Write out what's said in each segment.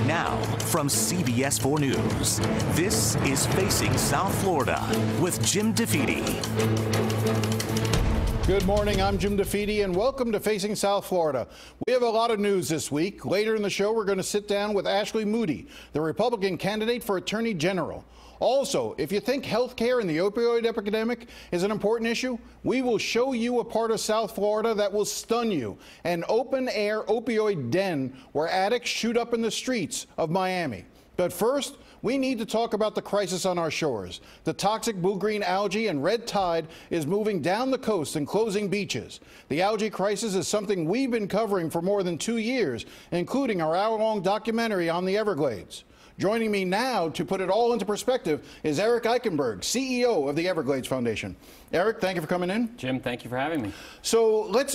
Now, from CBS 4 News, this is Facing South Florida with Jim DeFede. Good morning, I'm Jim DeFede, and welcome to Facing South Florida. We have a lot of news this week. Later in the show, we're going to sit down with Ashley Moody, the Republican candidate for Attorney General. Also, if you think health care and the opioid epidemic is an important issue, we will show you a part of South Florida that will stun you, an open-air opioid den where addicts shoot up in the streets of Miami. But first, we need to talk about the crisis on our shores. The toxic blue-green algae and red tide is moving down the coast and closing beaches. The algae crisis is something we've been covering for more than 2 years, including our hour-long documentary on the Everglades. Joining me now to put it all into perspective is Eric Eichenberg, CEO of the Everglades Foundation. Eric, thank you for coming in. Jim, thank you for having me. So let's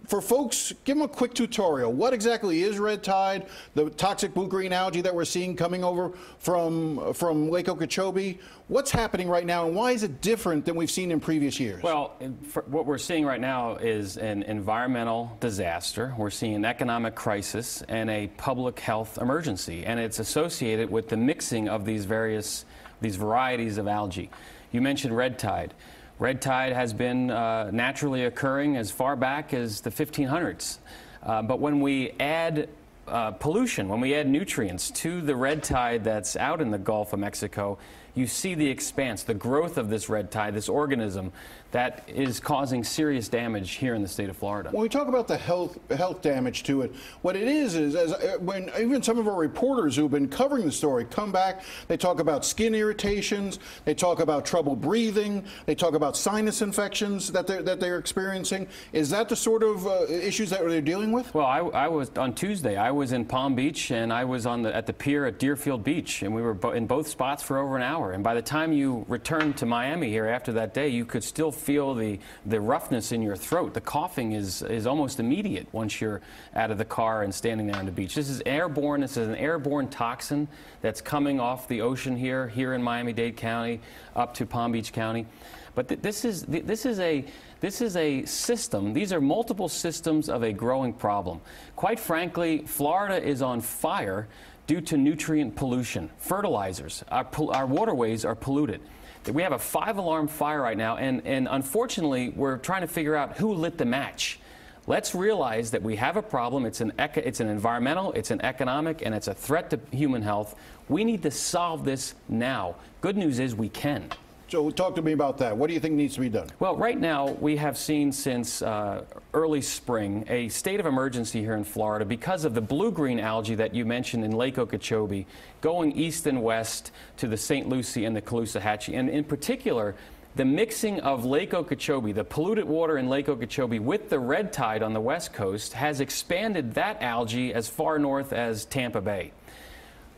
for folks, give them a quick tutorial. What exactly is red tide, the toxic blue-green algae that we're seeing coming over from Lake Okeechobee? What's happening right now, and why is it different than we've seen in previous years? Well, what we're seeing right now is an environmental disaster. We're seeing an economic crisis and a public health emergency, and it's associated with the mixing of these varieties of algae. You mentioned red tide. Red tide has been naturally occurring as far back as the 1500s. But when we add pollution, when we add nutrients to the red tide that's out in the Gulf of Mexico, you see the expanse, the growth of this red tide, this organism that is causing serious damage here in the state of Florida. When we talk about the health damage to it, what it is when even some of our reporters who've been covering the story come back, they talk about skin irritations, they talk about trouble breathing, they talk about sinus infections that they're experiencing. Is that the sort of issues that they're dealing with? Well, I was on Tuesday. I was in Palm Beach, and I was at the pier at Deerfield Beach, and we were in both spots for over an hour. And by the time you returned to Miami here after that day, you could still feel the roughness in your throat. The coughing is almost immediate once you're out of the car and standing there on the beach. This is airborne. This is an airborne toxin that's coming off the ocean here in Miami-Dade County up to Palm Beach County. But this is a system. These are multiple systems of a growing problem. Quite frankly, Florida is on fire due to nutrient pollution. Fertilizers, our waterways are polluted. We have a 5-alarm fire right now, and unfortunately, we're trying to figure out who lit the match. Let's realize that we have a problem. It's an environmental, it's an economic, and it's a threat to human health. We need to solve this now. Good news is we can. So talk to me about that. What do you think needs to be done? Well, right now we have seen since early spring a state of emergency here in Florida because of the blue-green algae that you mentioned in Lake Okeechobee going east and west to the St. Lucie and the Caloosahatchee. And in particular, the mixing of Lake Okeechobee, the polluted water in Lake Okeechobee with the red tide on the west coast has expanded that algae as far north as Tampa Bay.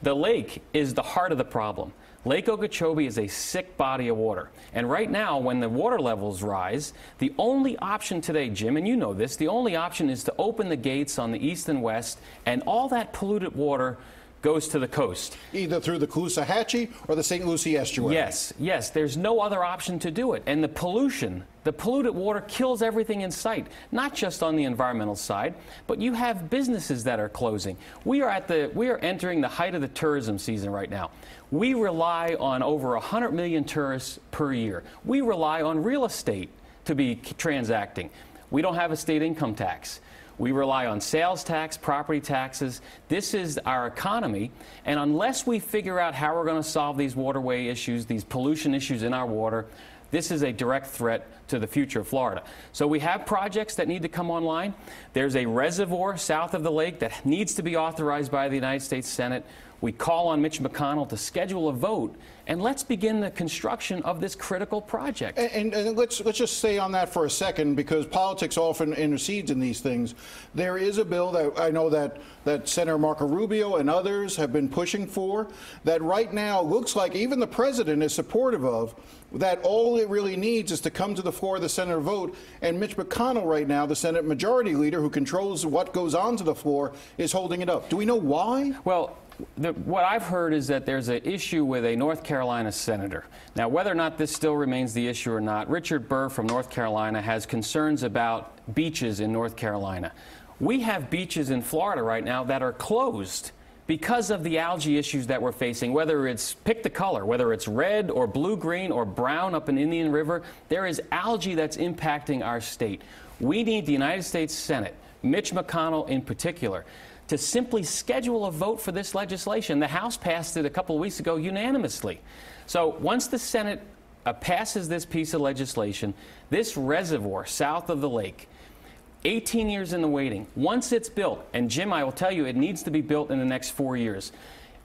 The lake is the heart of the problem. Lake Okeechobee is a sick body of water. And right now, when the water levels rise, the only option today, Jim, and you know this, the only option is to open the gates on the east and west, and all that polluted water goes to the coast. Either through the Caloosahatchee or the St. Lucie estuary. Yes, there's no other option to do it. And the polluted water kills everything in sight, not just on the environmental side, but you have businesses that are closing. We are entering the height of the tourism season right now. We rely on over 100 million tourists per year. We rely on real estate to be transacting. We don't have a state income tax. We rely on sales tax, property taxes. This is our economy, and unless we figure out how we're going to solve these waterway issues, these pollution issues in our water, this is a direct threat to the future of Florida. So we have projects that need to come online. There's a reservoir south of the lake that needs to be authorized by the United States Senate. We call on Mitch McConnell to schedule a vote, and let's begin the construction of this critical project. And let's just stay on that for a second, because politics often intercedes in these things. There is a bill that I know that Senator Marco Rubio and others have been pushing for, that right now looks like even the president is supportive of, that all it really needs is to come to the floor of the Senate vote, and Mitch McConnell right now, the Senate Majority Leader who controls what goes on to the floor, is holding it up. Do we know why? Well, what I've heard is that there's an issue with a North Carolina senator. Now, whether or not this still remains the issue or not, Richard Burr from North Carolina has concerns about beaches in North Carolina. We have beaches in Florida right now that are closed because of the algae issues that we're facing, whether it's, pick the color, whether it's red or blue-green or brown up in Indian River, there is algae that's impacting our state. We need the United States Senate, Mitch McConnell in particular, to simply schedule a vote for this legislation. The House passed it a couple of weeks ago unanimously. So once the Senate passes this piece of legislation, this reservoir south of the lake, 18 years in the waiting. Once it's built, and Jim, I will tell you, it needs to be built in the next 4 years.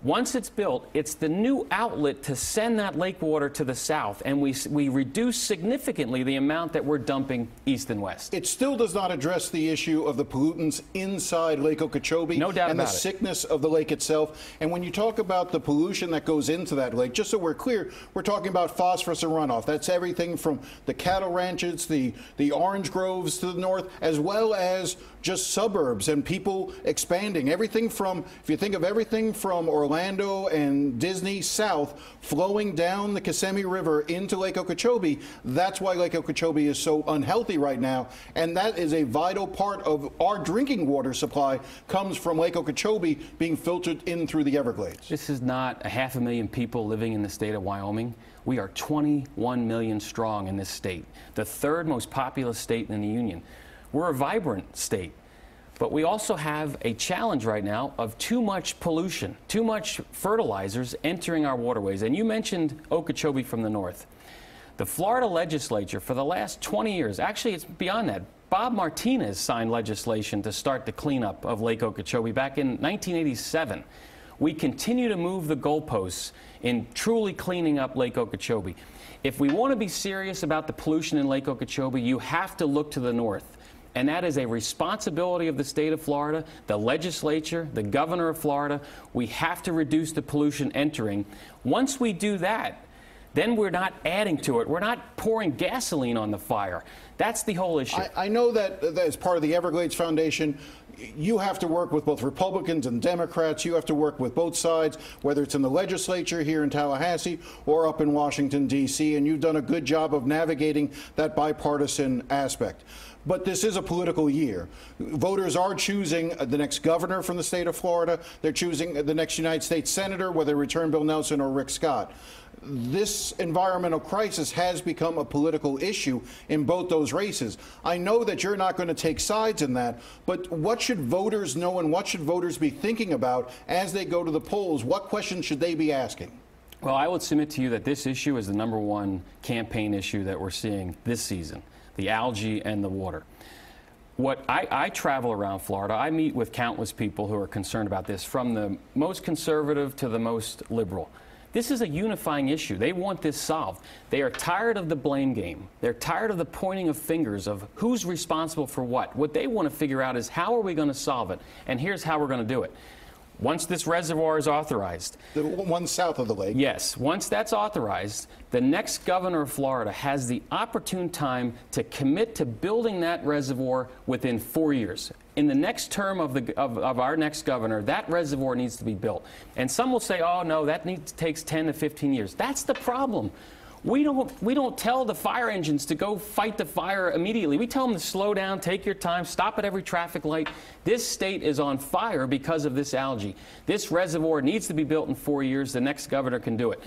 Once it's built, it's the new outlet to send that lake water to the south, and we reduce significantly the amount that we're dumping east and west. It still does not address the issue of the pollutants inside Lake Okeechobee. No doubt and about the it. sickness of the lake itself. And when you talk about the pollution that goes into that lake, just so we're clear, we're talking about phosphorus and runoff. That's everything from the cattle ranches, the orange groves to the north, as well as just suburbs and people expanding. Everything from, if you think of everything from Orlando and Disney south flowing down the Kissimmee River into Lake Okeechobee, that's why Lake Okeechobee is so unhealthy right now. And that is a vital part of our drinking water supply, comes from Lake Okeechobee being filtered in through the Everglades. This is not 500,000 people living in the state of Wyoming. We are 21 million strong in this state, the third most populous state in the Union. We're a vibrant state, but we also have a challenge right now of too much pollution, too much fertilizers entering our waterways. And you mentioned Okeechobee from the north. The Florida legislature for the last 20 years, actually it's beyond that, Bob Martinez signed legislation to start the cleanup of Lake Okeechobee back in 1987. We continue to move the goalposts in truly cleaning up Lake Okeechobee. If we want to be serious about the pollution in Lake Okeechobee, you have to look to the north. And that is a responsibility of the state of Florida, the legislature, the governor of Florida. We have to reduce the pollution entering. Once we do that, then we're not adding to it. We're not pouring gasoline on the fire. That's the whole issue. I know that as part of the Everglades Foundation, you have to work with both Republicans and Democrats. You have to work with both sides, whether it's in the legislature here in Tallahassee or up in Washington, D.C., and you've done a good job of navigating that bipartisan aspect. But this is a political year. Voters are choosing the next governor from the state of Florida. They're choosing the next United States senator, whether they return Bill Nelson or Rick Scott. This environmental crisis has become a political issue in both those races. I know that you're not going to take sides in that, but what should voters know and what should voters be thinking about as they go to the polls? What questions should they be asking? Well, I would submit to you that this issue is the #1 campaign issue that we're seeing this season, the algae and the water. I travel around Florida. I meet with countless people who are concerned about this, from the most conservative to the most liberal. This is a unifying issue. They want this solved. They are tired of the blame game. They're tired of the pointing of fingers of who's responsible for what. What they want to figure out is, how are we going to solve it? And here's how we're going to do it. Once this reservoir is authorized. The one south of the lake. Yes. Once that's authorized, the next governor of Florida has the opportune time to commit to building that reservoir within 4 years. In the next term of our next governor, that reservoir needs to be built. And some will say, oh, no, that takes 10 to 15 years. That's the problem. We don't tell the fire engines to go fight the fire immediately. We tell them to slow down, take your time, stop at every traffic light. This state is on fire because of this algae. This reservoir needs to be built in 4 years. The next governor can do it.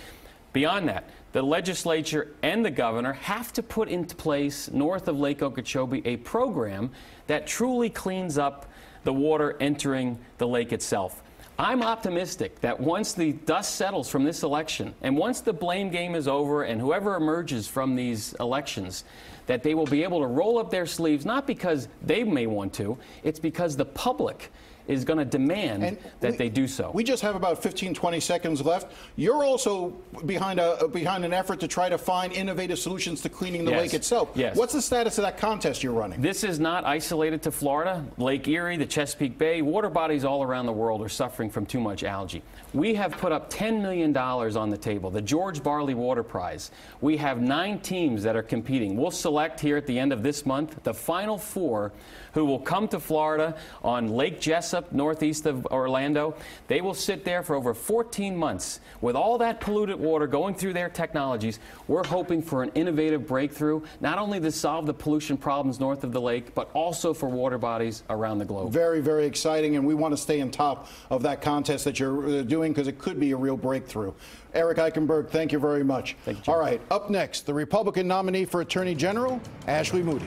Beyond that, the legislature and the governor have to put into place, north of Lake Okeechobee, a program that truly cleans up the water entering the lake itself. I'm optimistic that once the dust settles from this election, and once the blame game is over, and whoever emerges from these elections, that they will be able to roll up their sleeves, not because they may want to, it's because the public is going to demand that they do so. We just have about 15, 20 seconds left. You're also behind an effort to try to find innovative solutions to cleaning the lake itself. Yes. What's the status of that contest you're running? This is not isolated to Florida. Lake Erie, the Chesapeake Bay, water bodies all around the world are suffering from too much algae. We have put up $10 million on the table, the George Barley Water Prize. We have 9 teams that are competing. We'll select here at the end of this month the final 4 who will come to Florida on Lake Jessup up northeast of Orlando. They will sit there for over 14 months with all that polluted water going through their technologies. We're hoping for an innovative breakthrough, not only to solve the pollution problems north of the lake, but also for water bodies around the globe. Very, very exciting, and we want to stay on top of that contest that you're doing because it could be a real breakthrough. Eric Eichenberg, thank you very much. Thank you, Jim. All right, up next, the Republican nominee for Attorney General, Ashley Moody.